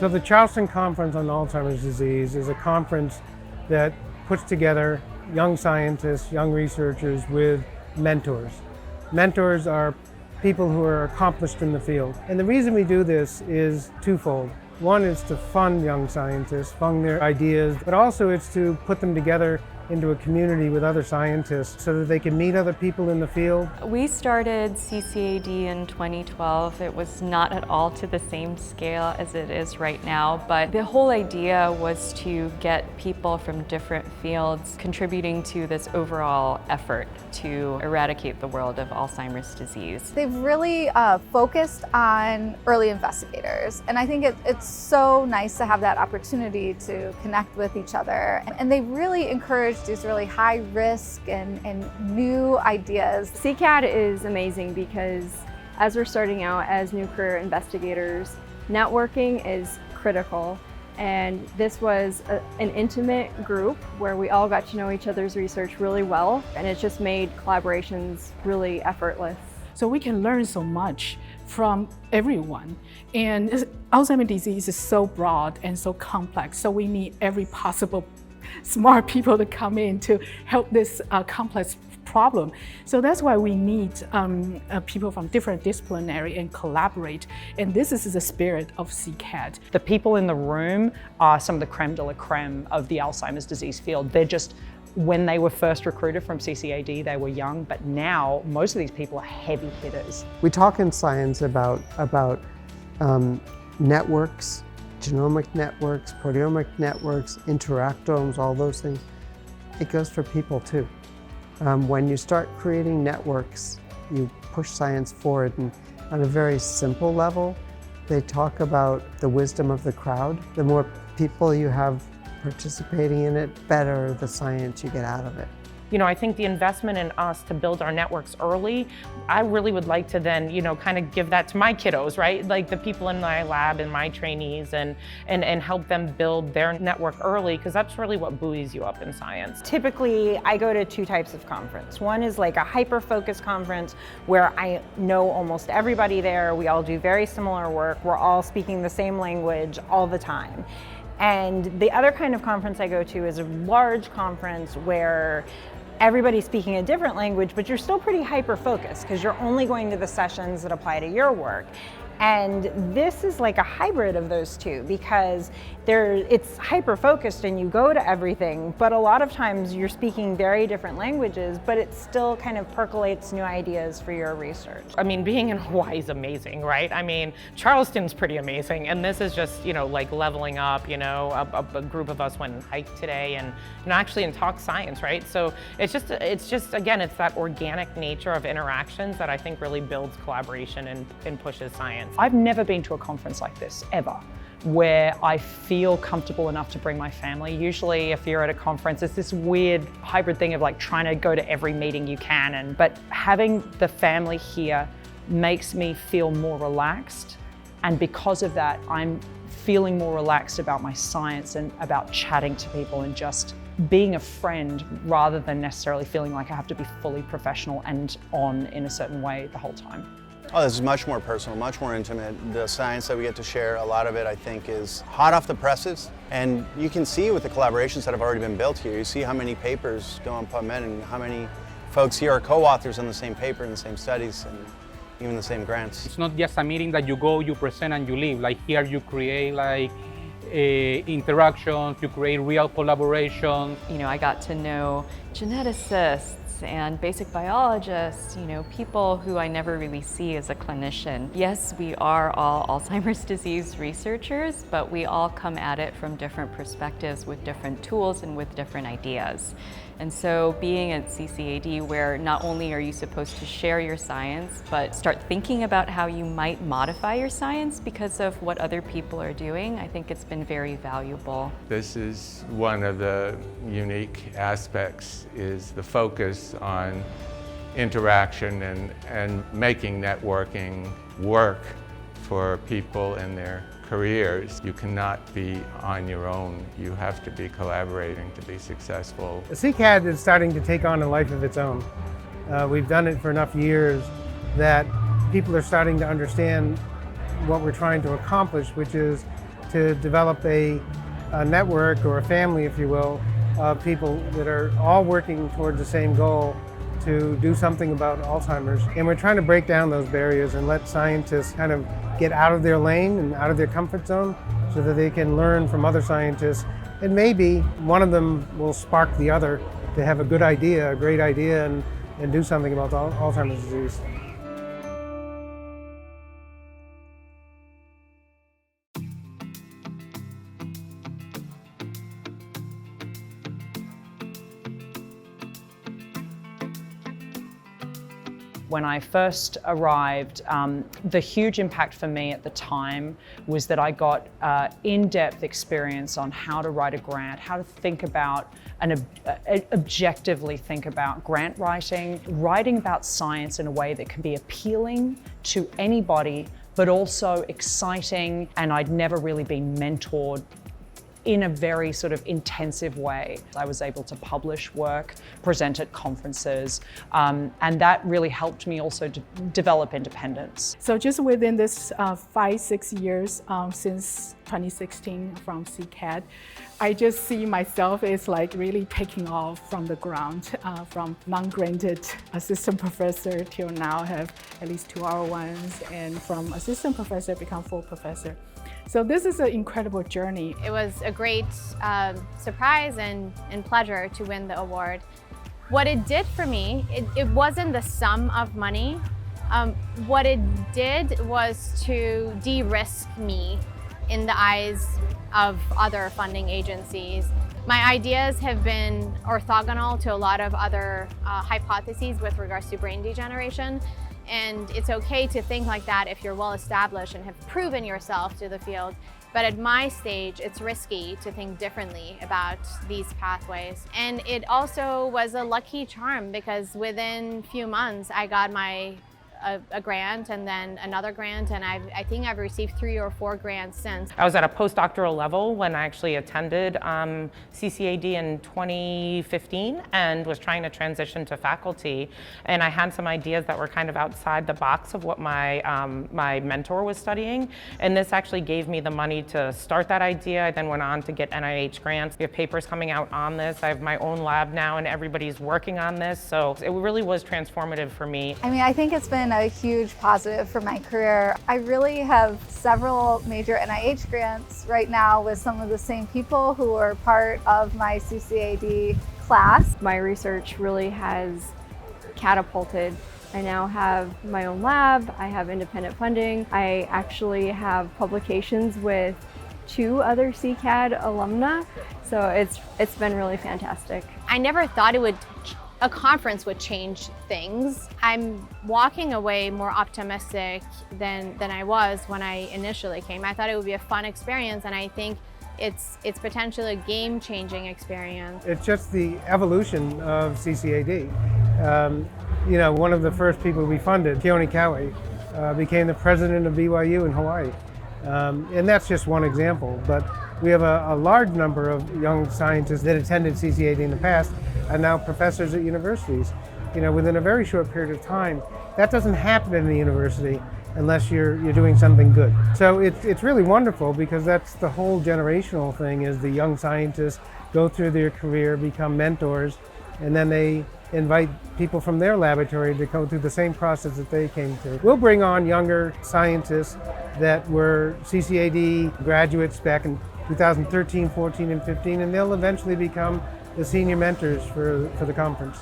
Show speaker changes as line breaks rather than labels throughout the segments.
So the Charleston Conference on Alzheimer's Disease is a conference that puts together young scientists, young researchers with mentors. Mentors are people who are accomplished in the field. And the reason we do this is twofold. One is to fund young scientists, fund their ideas, but also it's to put them together into a community with other scientists so that they can meet other people in the field.
We started CCAD in 2012. It was not at all to the same scale as it is right now, but the whole idea was to get people from different fields contributing to this overall effort to eradicate the world of Alzheimer's disease.
They've really focused on early investigators, and I think it's so nice to have that opportunity to connect with each other. And they really encourage these really high risk and new ideas.
CCAD is amazing because as we're starting out as new career investigators, networking is critical. And this was an intimate group where we all got to know each other's research really well, and it just made collaborations really effortless.
So we can learn so much from everyone. And Alzheimer's disease is so broad and so complex, so we need every possible smart people to come in to help this complex problem. So that's why we need people from different disciplinary and collaborate. And this is the spirit of CCAD.
The people in the room are some of the creme de la creme of the Alzheimer's disease field. They're just, when they were first recruited from CCAD, they were young, but now most of these people are heavy hitters.
We talk in science about networks, genomic networks, proteomic networks, interactomes, all those things. It goes for people too. When you start creating networks, you push science forward, and on a very simple level, they talk about the wisdom of the crowd. The more people you have participating in it, better the science you get out of it.
You know, I think the investment in us to build our networks early, I really would like to then, you know, kind of give that to my kiddos, right? Like the people in my lab and my trainees and help them build their network early, because that's really what buoys you up in science.
Typically, I go to two types of conference. One is like a hyper-focused conference where I know almost everybody there. We all do very similar work. We're all speaking the same language all the time. And the other kind of conference I go to is a large conference where everybody's speaking a different language, but you're still pretty hyper-focused because you're only going to the sessions that apply to your work. And this is like a hybrid of those two because it's hyper-focused and you go to everything, but a lot of times you're speaking very different languages, but it still kind of percolates new ideas for your research.
I mean, being in Hawaii is amazing, right? I mean, Charleston's pretty amazing, and this is just, you know, like leveling up, you know, a group of us went and hiked today and actually and talk science, right? So it's just, again, it's that organic nature of interactions that I think really builds collaboration and pushes science.
I've never been to a conference like this, ever, where I feel comfortable enough to bring my family. Usually if you're at a conference, it's this weird hybrid thing of like trying to go to every meeting you can, but having the family here makes me feel more relaxed. And because of that, I'm feeling more relaxed about my science and about chatting to people and just being a friend rather than necessarily feeling like I have to be fully professional and on in a certain way the whole time.
Oh, this is much more personal, much more intimate. The science that we get to share, a lot of it I think is hot off the presses. And you can see with the collaborations that have already been built here, you see how many papers go on PubMed and how many folks here are co-authors on the same paper and the same studies and even the same grants.
It's not just a meeting that you go, you present and you leave. Like here you create like interactions, you create real collaboration.
You know, I got to know geneticists and basic biologists, you know, people who I never really see as a clinician. Yes, we are all Alzheimer's disease researchers, but we all come at it from different perspectives with different tools and with different ideas. And so being at CCAD, where not only are you supposed to share your science, but start thinking about how you might modify your science because of what other people are doing, I think it's been very valuable.
This is one of the unique aspects, is the focus on interaction and making networking work for people in their careers. You cannot be on your own. You have to be collaborating to be successful.
CCAD is starting to take on a life of its own. We've done it for enough years that people are starting to understand what we're trying to accomplish, which is to develop a network or a family, if you will, of people that are all working towards the same goal to do something about Alzheimer's. And we're trying to break down those barriers and let scientists kind of get out of their lane and out of their comfort zone so that they can learn from other scientists. And maybe one of them will spark the other to have a good idea, a great idea, and do something about Alzheimer's disease.
When I first arrived, the huge impact for me at the time was that I got in-depth experience on how to write a grant, how to think about and objectively think about grant writing about science in a way that can be appealing to anybody, but also exciting. And I'd never really been mentored in a very sort of intensive way. I was able to publish work, present at conferences, and that really helped me also to develop independence.
So just within this 5-6 years since 2016 from CCAD, I just see myself as like really taking off from the ground, from non-granted assistant professor till now have at least 2 R1s, and from assistant professor become full professor. So this is an incredible journey.
It was a great surprise and pleasure to win the award. What it did for me, it wasn't the sum of money. What it did was to de-risk me in the eyes of other funding agencies. My ideas have been orthogonal to a lot of other hypotheses with regards to brain degeneration. And it's okay to think like that if you're well established and have proven yourself to the field. But at my stage, it's risky to think differently about these pathways. And it also was a lucky charm because within a few months, I got a grant and then another grant, and I think I've received 3 or 4 grants since.
I was at a postdoctoral level when I actually attended CCAD in 2015 and was trying to transition to faculty. And I had some ideas that were kind of outside the box of what my mentor was studying. And this actually gave me the money to start that idea. I then went on to get NIH grants. We have papers coming out on this. I have my own lab now and everybody's working on this. So it really was transformative for me.
I mean, I think it's been a huge positive for my career. I really have several major NIH grants right now with some of the same people who are part of my CCAD class.
My research really has catapulted. I now have my own lab, I have independent funding, I actually have publications with 2 other CCAD alumna, so it's been really fantastic.
I never thought a conference would change things. I'm walking away more optimistic than I was when I initially came. I thought it would be a fun experience, and I think it's potentially a game-changing experience.
It's just the evolution of CCAD. You know, one of the first people we funded, Keone Cowie, became the president of BYU in Hawaii. And that's just one example, but we have a large number of young scientists that attended CCAD in the past and now professors at universities. You know, within a very short period of time. That doesn't happen in a university unless you're doing something good. So it's really wonderful because that's the whole generational thing, is the young scientists go through their career, become mentors, and then they invite people from their laboratory to go through the same process that they came through. We'll bring on younger scientists that were CCAD graduates back in 2013, 14, and 15, and they'll eventually become the senior mentors for the conference.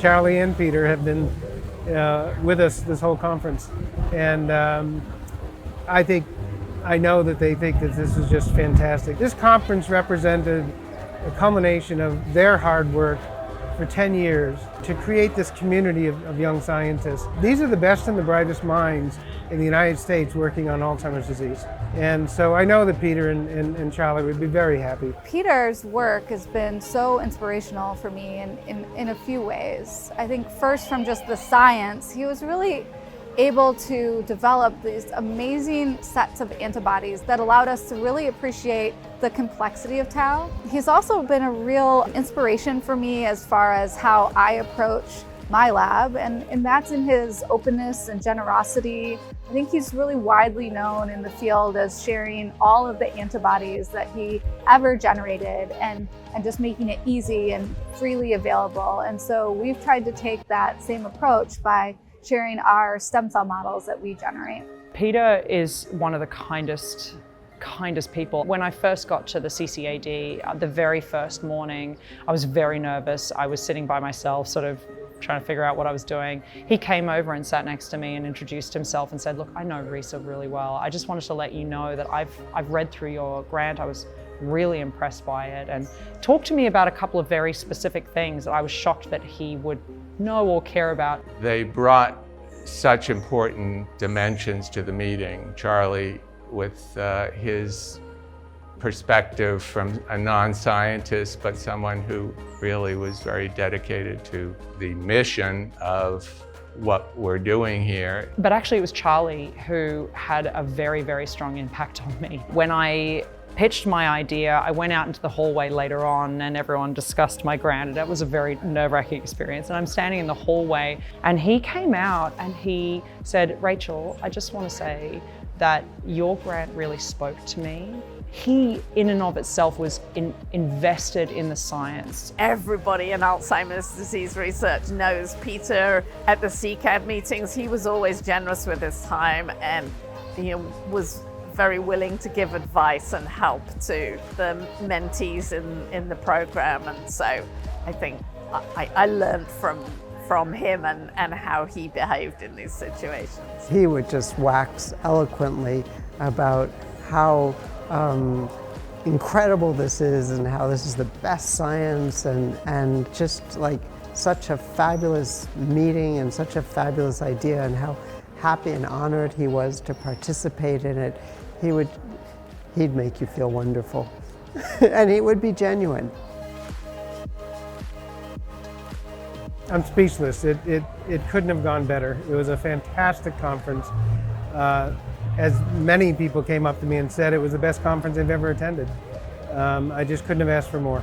Charlie and Peter have been with us this whole conference, and I know that they think that this is just fantastic. This conference represented a culmination of their hard work for 10 years to create this community of young scientists. These are the best and the brightest minds in the United States working on Alzheimer's disease. And so I know that Peter and Charlie would be very happy.
Peter's work has been so inspirational for me in a few ways. I think first from just the science, he was really able to develop these amazing sets of antibodies that allowed us to really appreciate the complexity of tau. He's also been a real inspiration for me as far as how I approach my lab, and that's in his openness and generosity. I think he's really widely known in the field as sharing all of the antibodies that he ever generated and just making it easy and freely available. And so we've tried to take that same approach by sharing our stem cell models that we generate.
Peter is one of the kindest people. When I first got to the CCAD, the very first morning, I was very nervous. I was sitting by myself, sort of trying to figure out what I was doing. He came over and sat next to me and introduced himself and said, look, I know Risa really well. I just wanted to let you know that I've read through your grant. I was really impressed by it, and talked to me about a couple of very specific things that I was shocked that he would know or care about.
They brought such important dimensions to the meeting. Charlie, with his perspective from a non-scientist, but someone who really was very dedicated to the mission of what we're doing here.
But actually it was Charlie who had a very, very strong impact on me. When I pitched my idea, I went out into the hallway later on and everyone discussed my grant, and that was a very nerve-wracking experience. And I'm standing in the hallway and he came out and he said, Rachel, I just want to say that your grant really spoke to me. He, in and of itself, was invested in the science.
Everybody in Alzheimer's disease research knows Peter. At the CCAD meetings, he was always generous with his time and was very willing to give advice and help to the mentees in the program. And so I think I learned from him and how he behaved in these situations.
He would just wax eloquently about how incredible this is and how this is the best science, and just like such a fabulous meeting and such a fabulous idea, and how happy and honored he was to participate in it. He'd make you feel wonderful and he would be genuine.
I'm speechless. It couldn't have gone better. It was a fantastic conference. As many people came up to me and said it was the best conference they've ever attended. I just couldn't have asked for more.